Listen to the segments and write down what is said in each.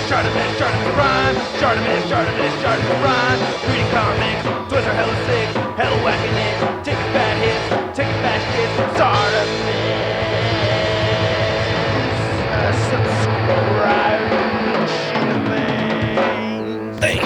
ShartimusPrime, ShartimusPrime. Reading comics, toys are hella sick, hella whacking it, taking bad hits, taking bad shit. Subscribe. Hey,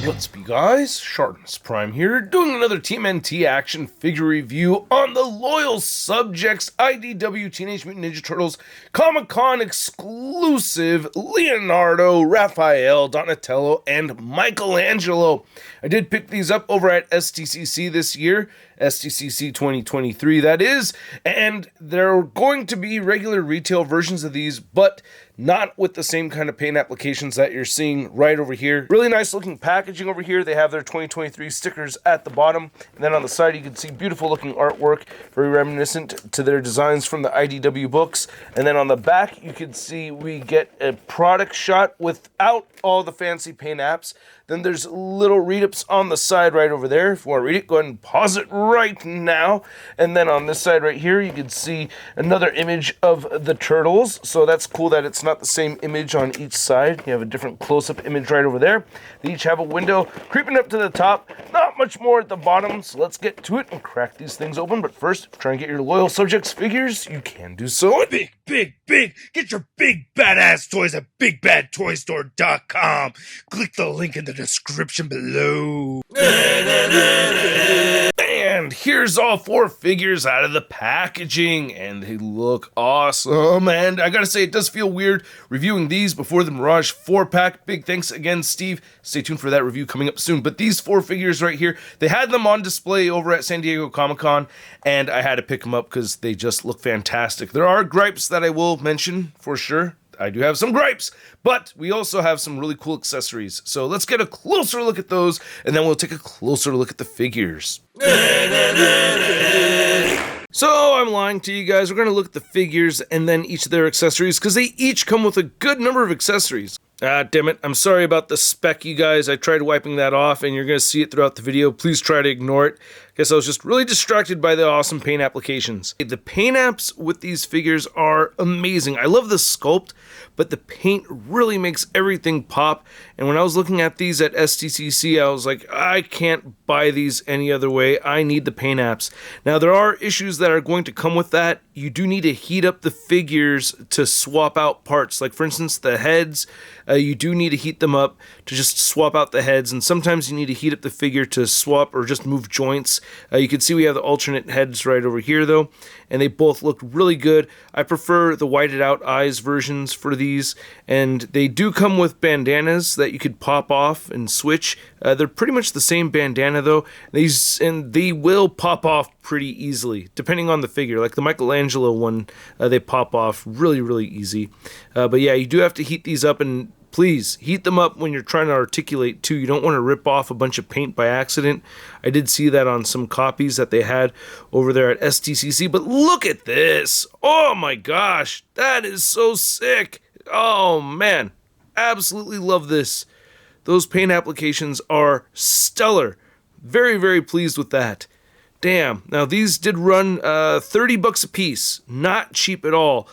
what's up, you guys? ShartimusPrime here, doing another TMNT action figure review on the loyal subjects IDW Teenage Mutant Ninja Turtles Comic-Con exclusive Leonardo, Raphael, Donatello, and Michelangelo. I did pick these up over at SDCC this year, SDCC 2023 that is, and there are going to be regular retail versions of these, but not with the same kind of paint applications that you're seeing right over here. Really nice looking packaging over here. They have their 2023 stickers at the bottom, and then on the side you can see beautiful looking artwork, very reminiscent to their designs from the IDW books. And then on the back you can see we get a product shot without all the fancy paint apps. Then there's little read-ups on the side right over there. If you want to read it, go ahead and pause it right now. And then on this side right here, you can see another image of the turtles. So that's cool that it's not the same image on each side. You have a different close-up image right over there. They each have a window creeping up to the top. Not much more at the bottom, so let's get to it and crack these things open. But first, if you try and get your loyal subjects figures, you can do so. Big! Get your big badass toys at BigBadToyStore.com. Click the link in the description below. And here's all four figures out of the packaging, and they look awesome. And I gotta say, it does feel weird reviewing these before the Mirage 4-pack. Big thanks again, Steve. Stay tuned for that review coming up soon. But these four figures right here, they had them on display over at San Diego Comic-Con, and I had to pick them up because they just look fantastic. There are gripes that I will mention for sure. I do have some gripes, but we also have some really cool accessories. So let's get a closer look at those, and then we'll take a closer look at the figures. So I'm lying to you guys. We're going to look at the figures and then each of their accessories, because they each come with a good number of accessories. Ah, damn it. I'm sorry about the spec, you guys. I tried wiping that off, and you're going to see it throughout the video. Please try to ignore it. I guess I was just really distracted by the awesome paint applications. The paint apps with these figures are amazing. I love the sculpt, but the paint really makes everything pop. And when I was looking at these at SDCC, I was like, I can't buy these any other way. I need the paint apps. Now, there are issues that are going to come with that. You do need to heat up the figures to swap out parts. Like, for instance, the heads, you do need to heat them up to just swap out the heads. And sometimes you need to heat up the figure to swap or just move joints. You can see we have the alternate heads right over here, though, and they both look really good. I prefer the whited out eyes versions for these, and they do come with bandanas that you could pop off and switch. They're pretty much the same bandana, though. They will pop off pretty easily, depending on the figure. Like the Michelangelo one, they pop off really easy. But yeah, you do have to heat these up, and please heat them up when you're trying to articulate too. You don't want to rip off a bunch of paint by accident. I did see that on some copies that they had over there at SDCC, but look at this. Oh my gosh, that is so sick. Oh man, absolutely love this. Those paint applications are stellar. Very pleased with that. Damn. Now these did run $30 a piece. Not cheap at all.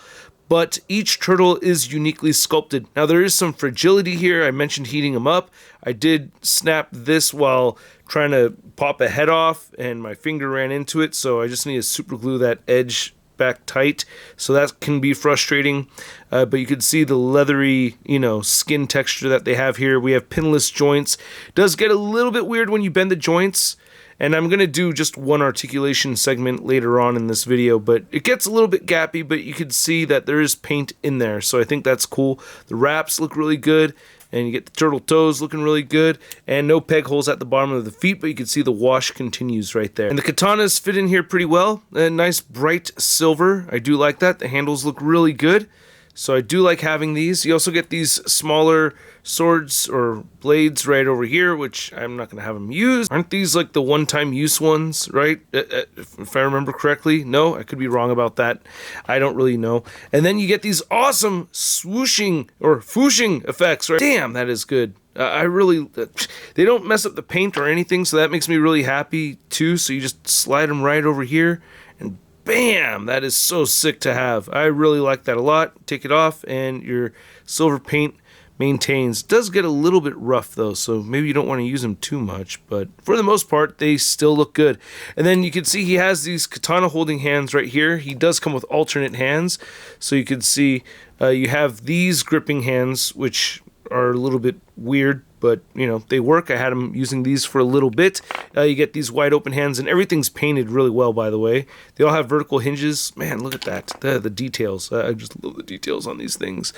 But each turtle is uniquely sculpted. Now there is some fragility here. I mentioned heating them up. I did snap this while trying to pop a head off, and my finger ran into it, so I just need to super glue that edge back tight. So that can be frustrating. But you can see the leathery, skin texture that they have here. We have pinless joints. It does get a little bit weird when you bend the joints. And I'm going to do just one articulation segment later on in this video, but it gets a little bit gappy, but you can see that there is paint in there, so I think that's cool. The wraps look really good, and you get the turtle toes looking really good, and no peg holes at the bottom of the feet, but you can see the wash continues right there. And the katanas fit in here pretty well. A nice bright silver. I do like that. The handles look really good. So I do like having these. You also get these smaller swords or blades right over here, which I'm not going to have them use. Aren't these like the one-time use ones, right? If I remember correctly. No, I could be wrong about that. I don't really know. And then you get these awesome swooshing or fooshing effects, right? Damn, that is good. They don't mess up the paint or anything, so that makes me really happy too. So you just slide them right over here, and bam, that is so sick to have. I really like that a lot. Take it off, and your silver paint maintains. It does get a little bit rough though, so maybe you don't want to use them too much, but for the most part, they still look good. And then you can see he has these katana holding hands right here. He does come with alternate hands, so you can see you have these gripping hands, which are a little bit weird, but you know, they work. I had him using these for a little bit. You get these wide open hands, and everything's painted really well, by the way. They all have vertical hinges. Man, look at that, the details. I just love the details on these things.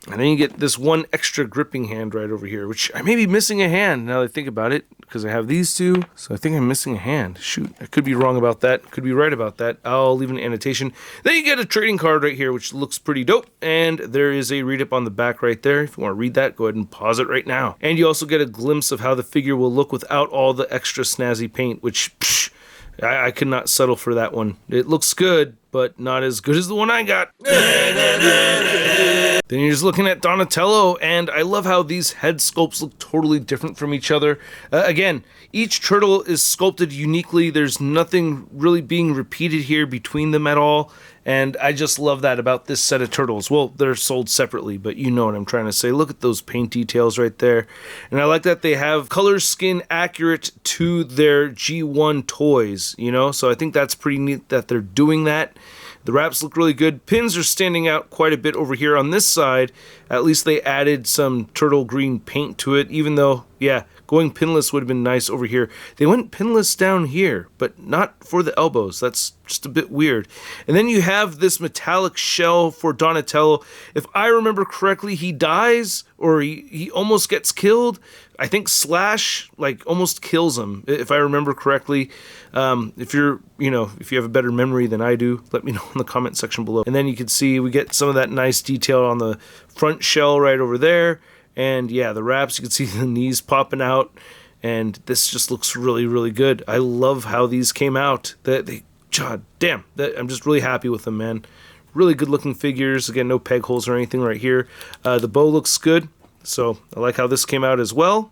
And then you get this one extra gripping hand right over here, which I may be missing a hand now that I think about it, because I have these two, so I think I'm missing a hand. Shoot, I could be wrong about that, could be right about that. I'll leave an annotation. Then you get a trading card right here, which looks pretty dope, and there is a read-up on the back right there. If you want to read that, go ahead and pause it right now. And you also get a glimpse of how the figure will look without all the extra snazzy paint, which I could not settle for that one. It looks good, but not as good as the one I got. Then you're just looking at Donatello, and I love how these head sculpts look totally different from each other. Again, each turtle is sculpted uniquely. There's nothing really being repeated here between them at all, and I just love that about this set of turtles. Well, they're sold separately, but you know what I'm trying to say. Look at those paint details right there. And I like that they have color skin accurate to their G1 toys, you know? So I think that's pretty neat that they're doing that. The wraps look really good. Pins are standing out quite a bit over here on this side. At least they added some turtle green paint to it, even though, yeah, going pinless would have been nice over here. They went pinless down here, but not for the elbows. That's just a bit weird. And then you have this metallic shell for Donatello. If I remember correctly, he dies, or he almost gets killed. I think Slash like almost kills him, if I remember correctly. If you have a better memory than I do, let me know in the comment section below. And then you can see we get some of that nice detail on the front shell right over there. And yeah, the wraps, you can see the knees popping out, and this just looks really, really good. I love how these came out. God damn, I'm just really happy with them, man. Really good looking figures. Again, no peg holes or anything right here. The bow looks good, so I like how this came out as well.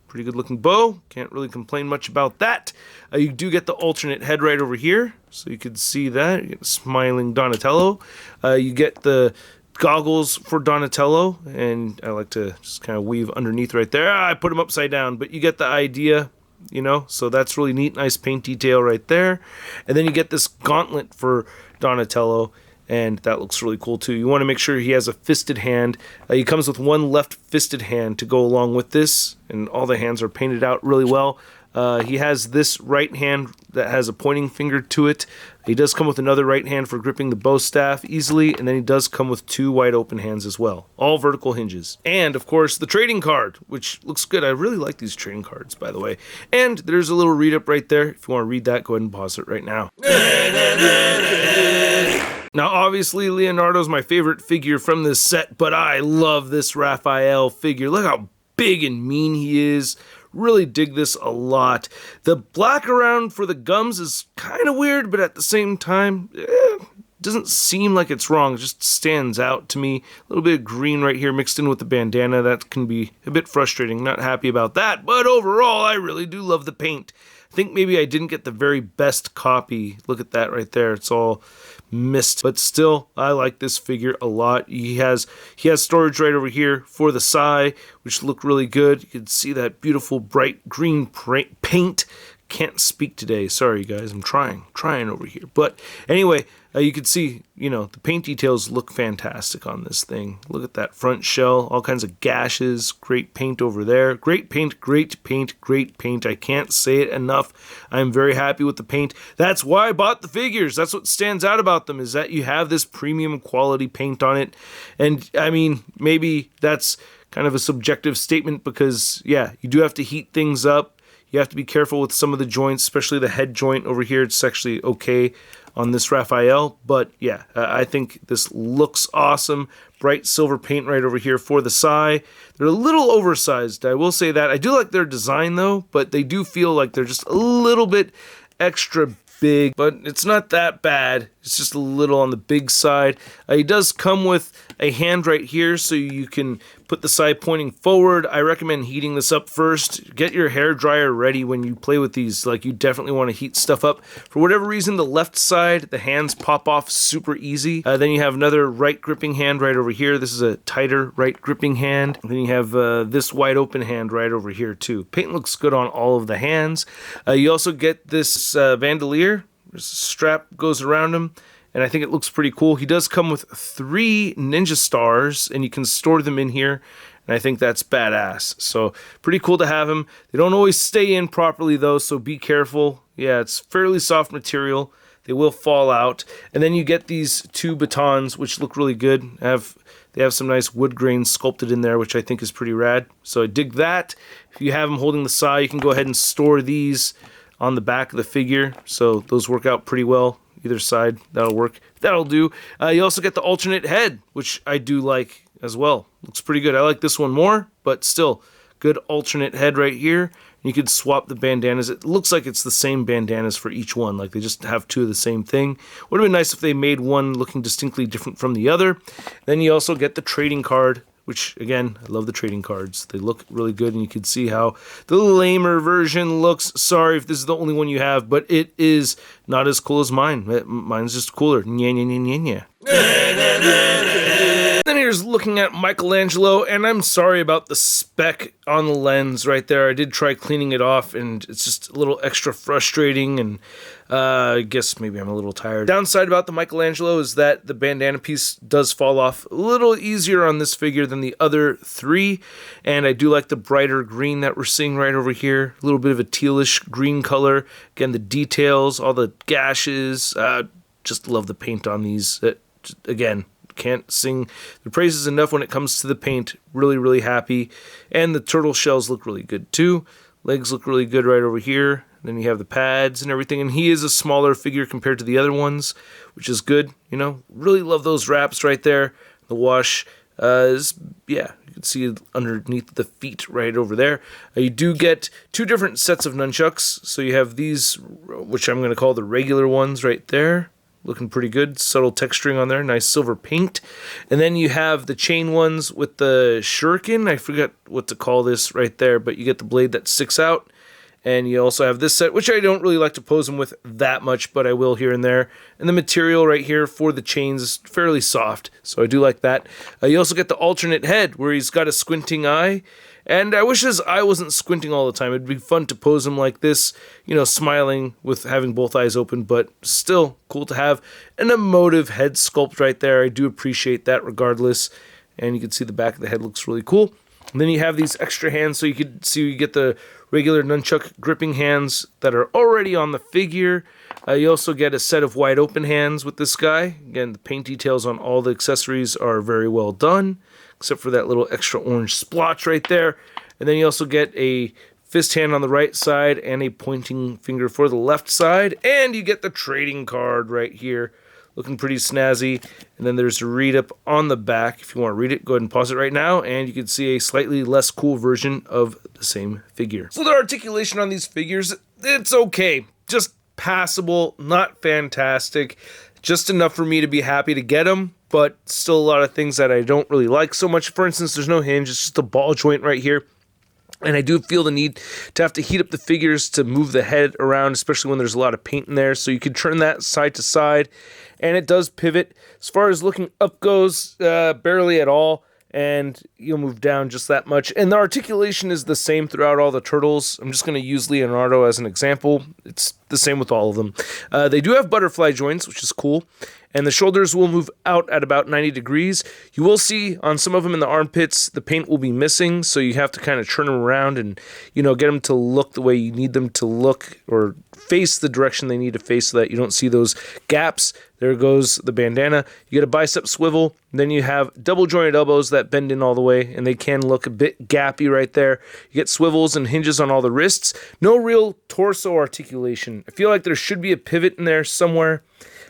Pretty good looking bow. Can't really complain much about that. You do get the alternate head right over here, so you can see that. You get smiling Donatello. You get the goggles for Donatello, and I like to just kind of weave underneath right there. I put them upside down, but you get the idea, you know, so that's really neat. Nice paint detail right there. And then you get this gauntlet for Donatello, and that looks really cool too. You want to make sure he has a fisted hand. He comes with one left fisted hand to go along with this, and all the hands are painted out really well. He has this right hand that has a pointing finger to it. He does come with another right hand for gripping the bow staff easily, and then he does come with two wide open hands as well. All vertical hinges. And, of course, the trading card, which looks good. I really like these trading cards, by the way. And there's a little read-up right there. If you want to read that, go ahead and pause it right now. Now, obviously, Leonardo's my favorite figure from this set, but I love this Raphael figure. Look how big and mean he is. Really dig this a lot. The black around for the gums is kind of weird, but at the same time, doesn't seem like it's wrong. It just stands out to me. A little bit of green right here mixed in with the bandana. That can be a bit frustrating. Not happy about that, but overall, I really do love the paint. I think maybe I didn't get the very best copy. Look at that right there. It's all missed, but still, I like this figure a lot. He has storage right over here for the Sai, which look really good. You can see that beautiful bright green paint. Can't speak today. Sorry, guys. I'm trying over here. But anyway, you can see, the paint details look fantastic on this thing. Look at that front shell, all kinds of gashes, great paint over there. Great paint, great paint, great paint. I can't say it enough. I'm very happy with the paint. That's why I bought the figures. That's what stands out about them, is that you have this premium quality paint on it. And I mean, maybe that's kind of a subjective statement because, yeah, you do have to heat things up. You have to be careful with some of the joints, especially the head joint over here. It's actually okay on this Raphael, but yeah, I think this looks awesome. Bright silver paint right over here for the Sai. They're a little oversized, I will say that. I do like their design though, but they do feel like they're just a little bit extra big, but it's not that bad. It's It's just a little on the big side. He does come with a hand right here, so you can put the side pointing forward. I recommend heating this up first. Get your hair dryer ready when you play with these. Like, you definitely want to heat stuff up. For whatever reason, the left side, the hands pop off super easy. Then you have another right gripping hand right over here. This is a tighter right gripping hand. And then you have this wide open hand right over here too. Paint looks good on all of the hands. You also get this bandolier. There's a strap goes around him, and I think it looks pretty cool. He does come with 3 ninja stars, and you can store them in here, and I think that's badass. So pretty cool to have them. They don't always stay in properly though, so be careful. Yeah, it's fairly soft material. They will fall out. And then you get these 2 batons, which look really good. They have some nice wood grains sculpted in there, which I think is pretty rad. So I dig that. If you have them holding the sai, you can go ahead and store these on the back of the figure, so those work out pretty well. Either side, that'll work. That'll do. You also get the alternate head, which I do like as well. Looks pretty good. I like this one more, but still, good alternate head right here. You could swap the bandanas. It looks like it's the same bandanas for each one, like they just have 2 of the same thing. Would have been nice if they made one looking distinctly different from the other. Then you also get the trading card, which, again, I love the trading cards. They look really good, and you can see how the lamer version looks. Sorry if this is the only one you have, but it is not as cool as mine. Mine's just cooler. Nya, nya, nya, nya, nya. Then here's looking at Michelangelo, and I'm sorry about the speck on the lens right there. I did try cleaning it off, and it's just a little extra frustrating, and I guess maybe I'm a little tired. Downside about the Michelangelo is that the bandana piece does fall off a little easier on this figure than the other 3, and I do like the brighter green that we're seeing right over here. A little bit of a tealish green color. Again, the details, all the gashes, just love the paint on these. Again, can't sing the praises enough when it comes to the paint. Really, really happy. And the turtle shells look really good too. Legs look really good right over here. Then you have the pads and everything, and he is a smaller figure compared to the other ones, which is good. You know, really love those wraps right there. The wash is, yeah, you can see underneath the feet right over there. You do get 2 different sets of nunchucks. So you have these, which I'm going to call the regular ones right there. Looking pretty good. Subtle texturing on there. Nice silver paint. And then you have the chain ones with the shuriken. I forget what to call this right there, but you get the blade that sticks out. And you also have this set, which I don't really like to pose them with that much, but I will here and there. And the material right here for the chains is fairly soft, so I do like that. You also get the alternate head, where he's got a squinting eye. And I wish his eye wasn't squinting all the time. It'd be fun to pose him like this, you know, smiling with having both eyes open, but still cool to have an emotive head sculpt right there. I do appreciate that regardless. And you can see the back of the head looks really cool. And then you have these extra hands, so you can see you get the regular nunchuck gripping hands that are already on the figure. You also get a set of wide open hands with this guy. Again, the paint details on all the accessories are very well done, except for that little extra orange splotch right there. And then you also get a fist hand on the right side and a pointing finger for the left side. And you get the trading card right here. Looking pretty snazzy. And then there's a read up on the back. If you want to read it, go ahead and pause it right now, and you can see a slightly less cool version of the same figure. So the articulation on these figures, it's okay. Just passable, not fantastic. Just enough for me to be happy to get them, but still a lot of things that I don't really like so much. For instance, there's no hinge. It's just a ball joint right here. And I do feel the need to have to heat up the figures to move the head around, especially when there's a lot of paint in there. So you can turn that side to side, and it does pivot. As far as looking up goes, barely at all, and you'll move down just that much. And the articulation is the same throughout all the turtles. I'm just going to use Leonardo as an example. It's the same with all of them. They do have butterfly joints, which is cool. And the shoulders will move out at about 90 degrees. You will see on some of them in the armpits, the paint will be missing, so you have to kind of turn them around and, you know, get them to look the way you need them to look, or face the direction they need to face so that you don't see those gaps. There goes the bandana. You get a bicep swivel. Then you have double jointed elbows that bend in all the way, and they can look a bit gappy right there. You get swivels and hinges on all the wrists. No real torso articulation. I feel like there should be a pivot in there somewhere.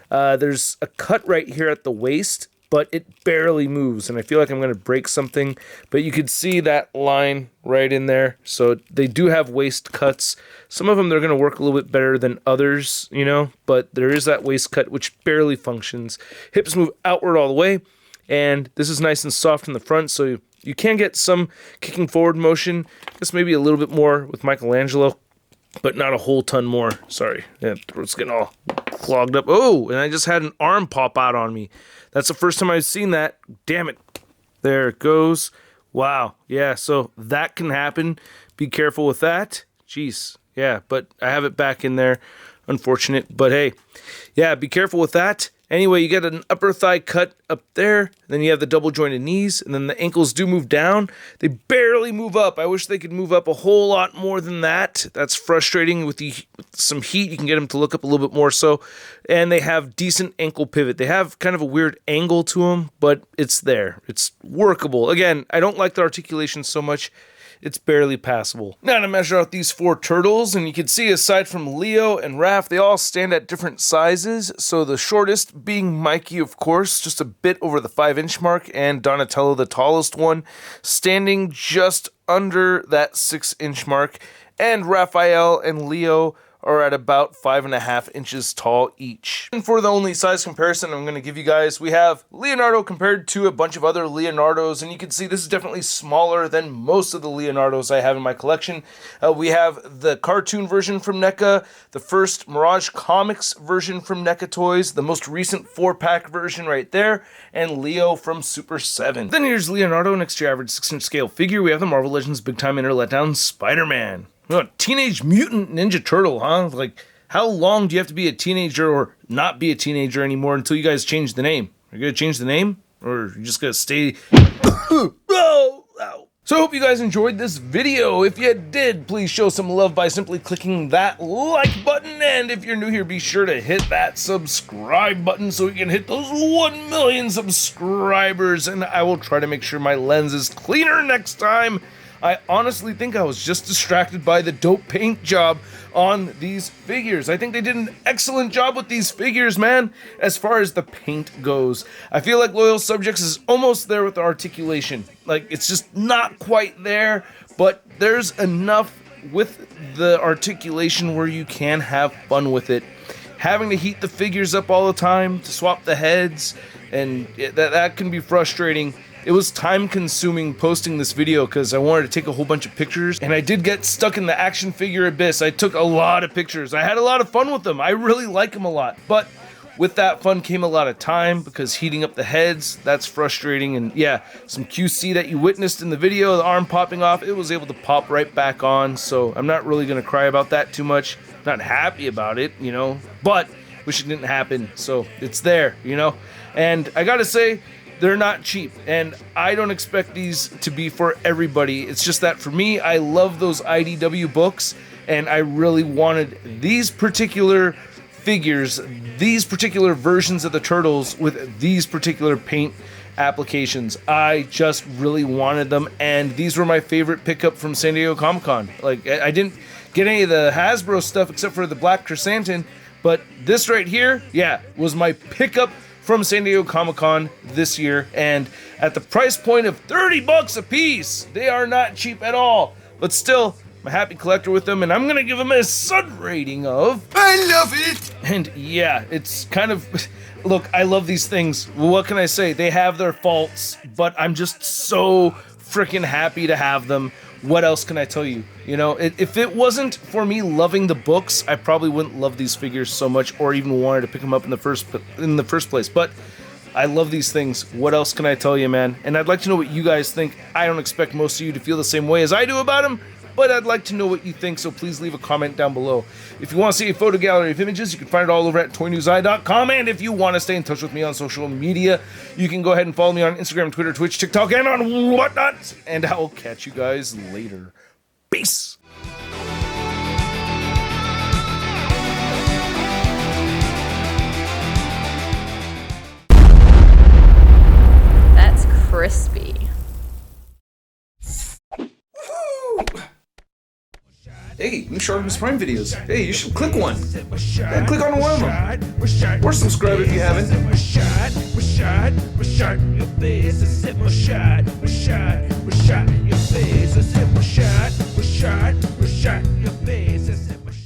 There's a cut right here at the waist, but it barely moves, and I feel like I'm going to break something, but you could see that line right in there. So they do have waist cuts. Some of them, they're going to work a little bit better than others, you know, but there is that waist cut which barely functions. Hips move outward all the way, and this is nice and soft in the front, so you can get some kicking forward motion. I guess maybe a little bit more with Michelangelo, but not a whole ton more. Sorry, yeah, throat's getting all clogged up. Oh, and I just had an arm pop out on me. That's the first time I've seen that. Damn it. There it goes. Wow. Yeah, so that can happen. Be careful with that. Jeez. Yeah, but I have it back in there. Unfortunate, but hey. Yeah, be careful with that. Anyway, you get an upper thigh cut up there, then you have the double jointed knees, and then the ankles do move down. They barely move up. I wish they could move up a whole lot more than that. That's frustrating. With some heat, you can get them to look up a little bit more so. And they have decent ankle pivot. They have kind of a weird angle to them, but it's there. It's workable. Again, I don't like the articulation so much. It's barely passable. Now to measure out these 4 turtles, and you can see aside from Leo and Raph, they all stand at different sizes. So the shortest being Mikey, of course, just a bit over the 5-inch mark, and Donatello, the tallest one, standing just under that 6-inch mark. And Raphael and Leo are at about 5.5 inches tall each. And for the only size comparison I'm going to give you guys, we have Leonardo compared to a bunch of other Leonardos, and you can see this is definitely smaller than most of the Leonardos I have in my collection. We have the cartoon version from NECA, the first Mirage Comics version from NECA Toys, the most recent 4-pack version right there, and Leo from Super 7. Then here's Leonardo next to your average 6-inch scale figure. We have the Marvel Legends Big Time Inner Letdown Spider-Man. Oh, Teenage Mutant Ninja Turtle, huh? Like, how long do you have to be a teenager or not be a teenager anymore until you guys change the name? Are you going to change the name? Or are you just going to stay... Oh, ow. So I hope you guys enjoyed this video. If you did, please show some love by simply clicking that like button. And if you're new here, be sure to hit that subscribe button so we can hit those 1 million subscribers. And I will try to make sure my lens is cleaner next time. I honestly think I was just distracted by the dope paint job on these figures. I think they did an excellent job with these figures, man, as far as the paint goes. I feel like Loyal Subjects is almost there with the articulation. Like, it's just not quite there, but there's enough with the articulation where you can have fun with it. Having to heat the figures up all the time, to swap the heads, and that can be frustrating. It was time consuming posting this video because I wanted to take a whole bunch of pictures, and I did get stuck in the action figure abyss. I took a lot of pictures. I had a lot of fun with them. I really like them a lot. But with that fun came a lot of time because heating up the heads, that's frustrating. And yeah, some QC that you witnessed in the video, the arm popping off, it was able to pop right back on. So I'm not really going to cry about that too much. Not happy about it, you know, but wish it didn't happen. So it's there, you know. And I gotta say, they're not cheap, and I don't expect these to be for everybody. It's just that for me, I love those IDW books, and I really wanted these particular figures, these particular versions of the Turtles with these particular paint applications. I just really wanted them, and these were my favorite pickup from San Diego Comic-Con. Like, I didn't get any of the Hasbro stuff except for the Black Chrysanthemum, but this right here, yeah, was my pickup from San Diego Comic-Con this year, and at the price point of $30 a piece, they are not cheap at all. But still, I'm a happy collector with them, and I'm gonna give them a Sun rating of I love it. And yeah, it's kind of look, I love these things. What can I say? They have their faults, but I'm just so freaking happy to have them. What else can I tell you? You know, if it wasn't for me loving the books, I probably wouldn't love these figures so much, or even wanted to pick them up in the first place. But I love these things. What else can I tell you, man? And I'd like to know what you guys think. I don't expect most of you to feel the same way as I do about them, but I'd like to know what you think, so please leave a comment down below. If you want to see a photo gallery of images, you can find it all over at toynewseye.com, and if you want to stay in touch with me on social media, you can go ahead and follow me on Instagram, Twitter, Twitch, TikTok, and on whatnot, and I'll catch you guys later. Peace! That's crispy. Hey, new ShartimusPrime videos. Hey, you should click one. Yeah, click on one of them. Or subscribe if you haven't. Sharp your face and set more shot.